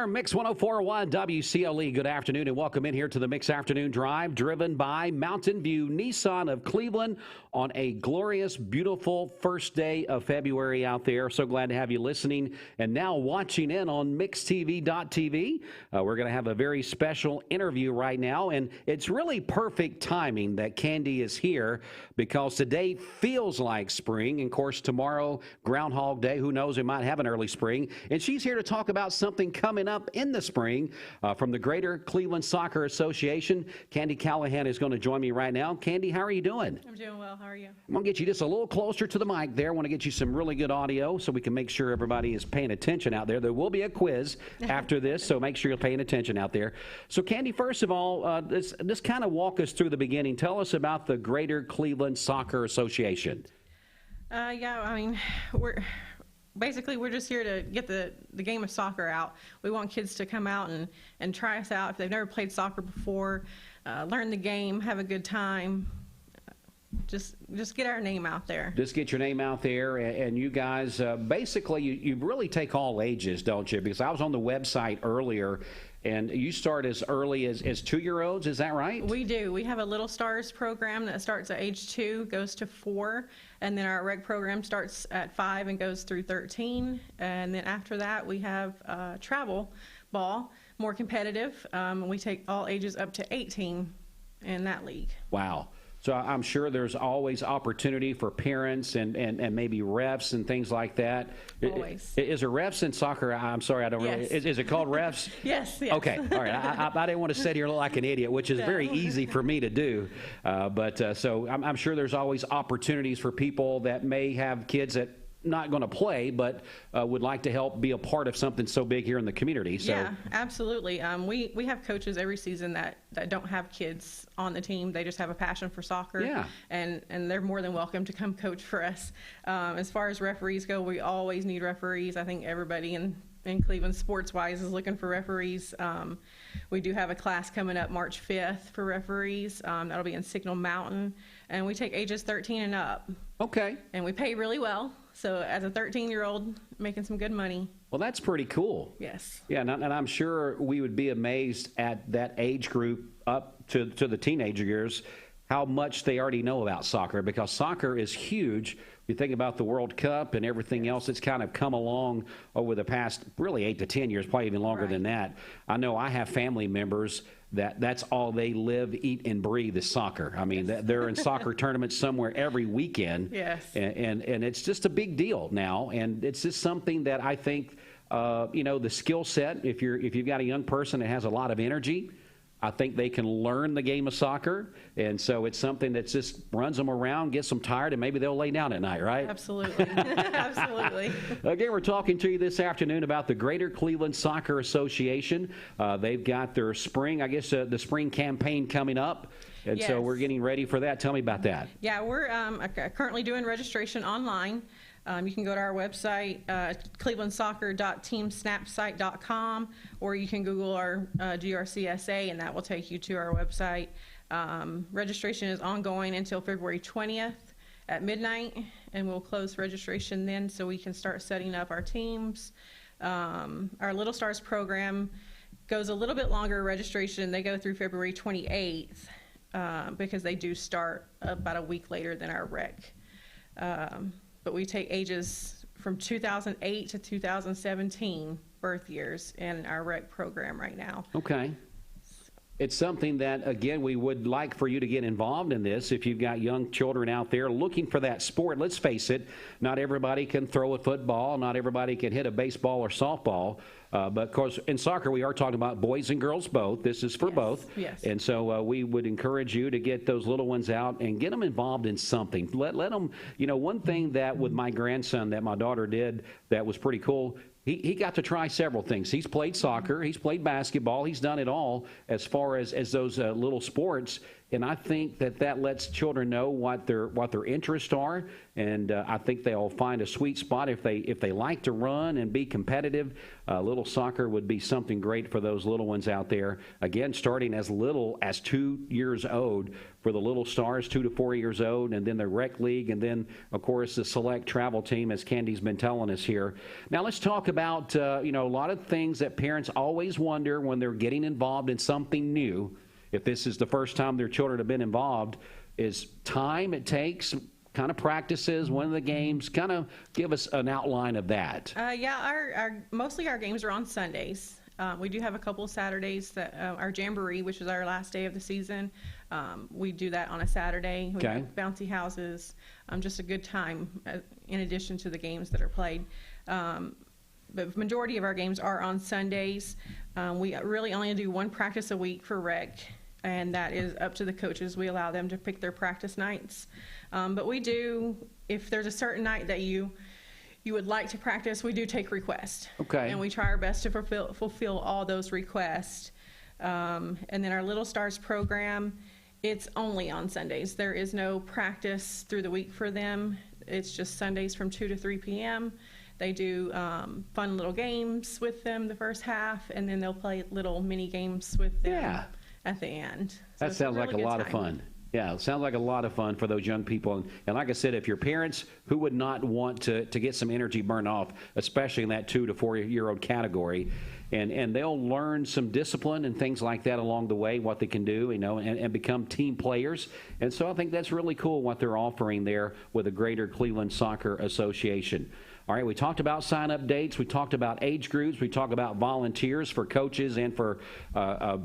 there, Mix 104.1 WCLE. Good afternoon and welcome in here to the Mix Afternoon Drive, driven by Mountain View Nissan of Cleveland on a glorious, beautiful first day of February out there. So glad to have you listening and now watching in on MixTV.tv. We're going to have a very special interview right now, and it's really perfect timing that Candy is here because today feels like spring. And of course, tomorrow, Groundhog Day, who knows, we might have an early spring. And she's here to talk about something coming up in the spring from the Greater Cleveland Soccer Association. Candy Callahan is going to join me right now. Candy, how are you doing? I'm doing well. How are you? I'm going to get you just a little closer to the mic there. I want to get you some really good audio so we can make sure everybody is paying attention out there. There will be a quiz after this, so make sure you're paying attention out there. So, Candy, first of all, just kind of walk us through the beginning. Tell us about the Greater Cleveland Soccer Association. Yeah, I mean, we're just here to get the game of soccer out. We want kids to come out and try us out if they've never played soccer before, learn the game, have a good time. Just get our name out there. Just get your name out there, and you guys, basically, you really take all ages, don't you? Because I was on the website earlier, and you start as early as 2-year-olds, is that right? We do. We have a Little Stars program that starts at age 2, goes to 4, and then our rec program starts at 5 and goes through 13. And then after that, we have travel ball, more competitive. We take all ages up to 18 in that league. Wow. So I'm sure there's always opportunity for parents and maybe refs and things like that. Always. Is there refs in soccer? I'm sorry, I don't really. Is it called refs? Yes. Okay. All right. I didn't want to sit here and look like an idiot, which is very easy for me to do. So I'm sure there's always opportunities for people that may have kids that not going to play, but would like to help be a part of something so big here in the community. So. Yeah, absolutely. We have coaches every season that don't have kids on the team. They just have a passion for soccer. Yeah. And they're more than welcome to come coach for us. As far as referees go, we always need referees. I think everybody in Cleveland sports-wise is looking for referees. We do have a class coming up March 5th for referees. That'll be in Signal Mountain. And we take ages 13 and up. Okay. And we pay really well. So as a 13-year-old, making some good money. Well, that's pretty cool. Yes. Yeah, and I'm sure we would be amazed at that age group up to the teenager years, how much they already know about soccer, because soccer is huge. You think about the World Cup and everything else that's kind of come along over the past really 8 to 10 years, probably even longer than that. I know I have family members that's all they live, eat, and breathe is soccer. I mean, they're in soccer tournaments somewhere every weekend. Yes. And it's just a big deal now, and it's just something that I think, the skill set, if you've got a young person that has a lot of energy, I think they can learn the game of soccer, and so it's something that just runs them around, gets them tired, and maybe they'll lay down at night, right? Absolutely. Absolutely. Again, we're talking to you this afternoon about the Greater Cleveland Soccer Association. They've got their spring, the spring campaign coming up, and so we're getting ready for that. Tell me about that. Yeah, we're currently doing registration online. You can go to our website, clevelandsoccer.teamsnapsite.com, or you can Google our GRCSA, and that will take you to our website. Registration is ongoing until February 20th at midnight, and we'll close registration then so we can start setting up our teams. Our Little Stars program goes a little bit longer registration. They go through February 28th because they do start about a week later than our rec. But we take ages from 2008 to 2017 birth years in our rec program right now. Okay. It's something that, again, we would like for you to get involved in this. If you've got young children out there looking for that sport, let's face it, not everybody can throw a football, not everybody can hit a baseball or softball. But, of course, in soccer, we are talking about boys and girls both. This is for both. Yes. And so we would encourage you to get those little ones out and get them involved in something. Let them, one thing that with my grandson that my daughter did that was pretty cool, he got to try several things. He's played soccer, he's played basketball, he's done it all as far as those little sports. And I think that lets children know what their interests are, and I think they'll find a sweet spot if they like to run and be competitive. Little soccer would be something great for those little ones out there. Again, starting as little as 2 years old for the little stars, 2 to 4 years old, and then the rec league, and then of course the select travel team, as Candy's been telling us here. Now let's talk about a lot of things that parents always wonder when they're getting involved in something new. If this is the first time their children have been involved, is time it takes, kind of practices, one of the games, kind of give us an outline of that. Mostly our games are on Sundays. We do have a couple of Saturdays that our Jamboree, which is our last day of the season, we do that on a Saturday. We have bouncy houses, just a good time in addition to the games that are played. But the majority of our games are on Sundays. We really only do one practice a week for rec, and that is up to the coaches. We allow them to pick their practice nights. But we do, if there's a certain night that you would like to practice, we do take requests. Okay. And we try our best to fulfill all those requests. And then our Little Stars program, it's only on Sundays. There is no practice through the week for them. It's just Sundays from 2 to 3 p.m. They do fun little games with them the first half, and then they'll play little mini games with them at the end. So that sounds like a lot of fun. Yeah, it sounds like a lot of fun for those young people. And like I said, if you're parents, who would not want to get some energy burned off, especially in that 2 to 4 year old category? And they'll learn some discipline and things like that along the way, what they can do, and become team players. And so I think that's really cool what they're offering there with the Greater Cleveland Soccer Association. All right, we talked about sign-up dates. We talked about age groups. We talked about volunteers for coaches and for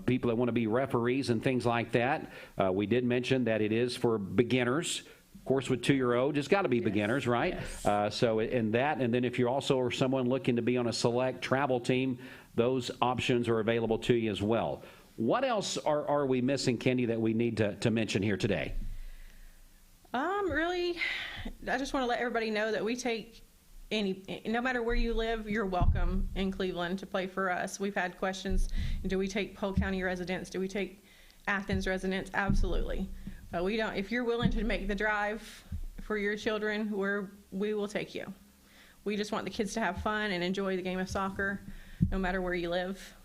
people that want to be referees and things like that. We did mention that it is for beginners. Of course, with 2-year-olds, it's got to be beginners, right? Yes. So in that, and then if you're also someone looking to be on a select travel team, those options are available to you as well. What else are we missing, Kendi, that we need to mention here today? Really, I just want to let everybody know that we take no matter where you live, you're welcome in Cleveland to play for us. We've had questions, do we take Polk County residents? Do we take Athens residents? Absolutely. We don't. If you're willing to make the drive for your children, we will take you. We just want the kids to have fun and enjoy the game of soccer, no matter where you live.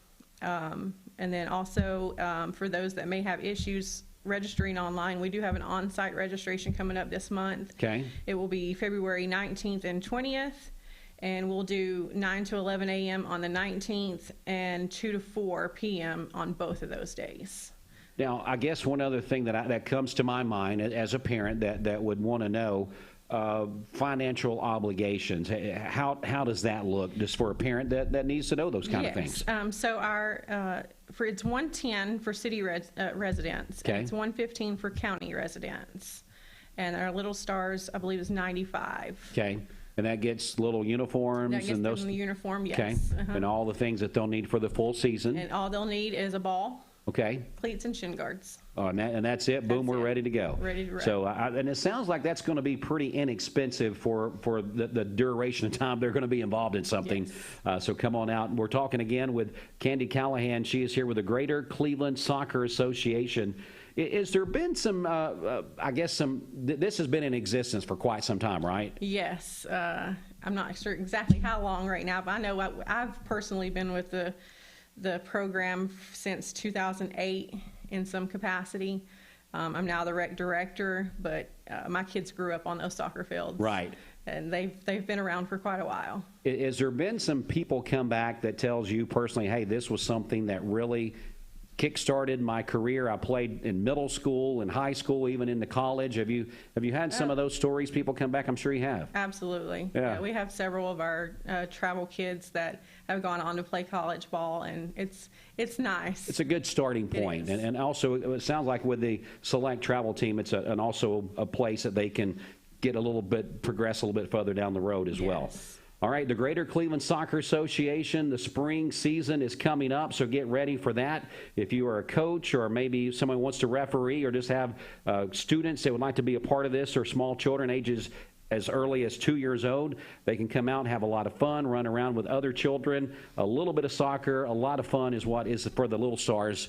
And then also for those that may have issues registering online, we do have an on-site registration coming up this month. Okay. It will be February 19th and 20th, and we'll do 9 to 11 a.m. on the 19th and 2 to 4 p.m. on both of those days. Now, I guess one other thing that comes to my mind as a parent that would want to know, financial obligations. How does that look just for a parent that needs to know those kind of things? So it's $110 for city residents. Okay. And it's $115 for county residents. And our Little Stars, I believe, is $95. Okay. And that gets little uniforms and those. The uniform, yes. Okay. And all the things that they'll need for the full season. And all they'll need is a ball. Okay. Cleats and shin guards. Oh, and that's it. Boom, we're ready to go. Ready to roll. So, and it sounds like that's going to be pretty inexpensive for the duration of time they're going to be involved in something. Yes. So come on out. We're talking again with Candy Callahan. She is here with the Greater Cleveland Soccer Association. Is there been some, this has been in existence for quite some time, right? Yes. I'm not sure exactly how long right now, but I know I've personally been with the program since 2008 in some capacity. I'm now the rec director, but my kids grew up on those soccer fields. Right. And they've been around for quite a while. Has there been some people come back that tells you personally, hey, this was something that really kick-started my career? I played in middle school and high school, even into college. Have you had some of those stories? People come back. I'm sure you have. Absolutely. Yeah, we have several of our travel kids that have gone on to play college ball, and it's nice. It's a good starting point. And also it sounds like with the select travel team, it's also a place that they can get progress a little bit further down the road as well. All right, the Greater Cleveland Soccer Association, the spring season is coming up, so get ready for that. If you are a coach or maybe someone wants to referee or just have students that would like to be a part of this or small children ages as early as 2 years old. They can come out and have a lot of fun, run around with other children, a little bit of soccer, a lot of fun is what is for the little stars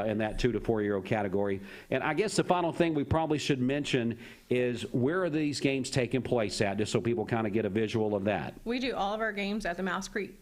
in that 2 to 4 year old category. And I guess the final thing we probably should mention is, where are these games taking place at, just so people kind of get a visual of that? We do all of our games at the Mouse Creek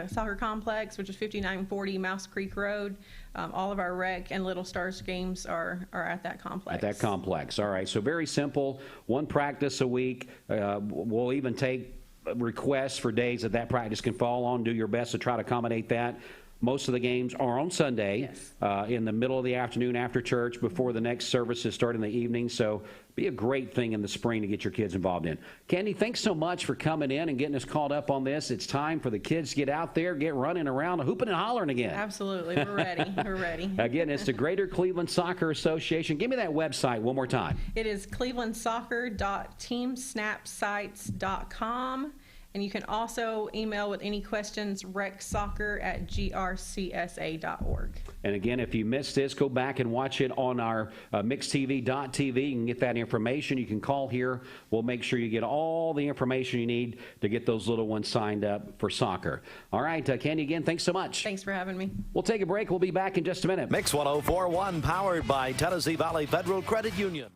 Soccer Complex, which is 5940 Mouse Creek Road. All of our rec and Little Stars games are at that complex. At that complex. All right. So very simple. One practice a week. We'll even take requests for days that practice can fall on. Do your best to try to accommodate that. Most of the games are on Sunday, yes, in the middle of the afternoon after church, before the next services start in the evening. So be a great thing in the spring to get your kids involved in. Candy, thanks so much for coming in and getting us caught up on this. It's time for the kids to get out there, get running around, hooping and hollering again. Absolutely. We're ready. We're ready. Again, it's the Greater Cleveland Soccer Association. Give me that website one more time. It is clevelandsoccer.teamsnapsites.com. And you can also email with any questions, recsoccer@grcsa.org. And again, if you missed this, go back and watch it on our mixtv.tv. You can get that information. You can call here. We'll make sure you get all the information you need to get those little ones signed up for soccer. All right, Candy, again, thanks so much. Thanks for having me. We'll take a break. We'll be back in just a minute. Mix 104.1, powered by Tennessee Valley Federal Credit Union.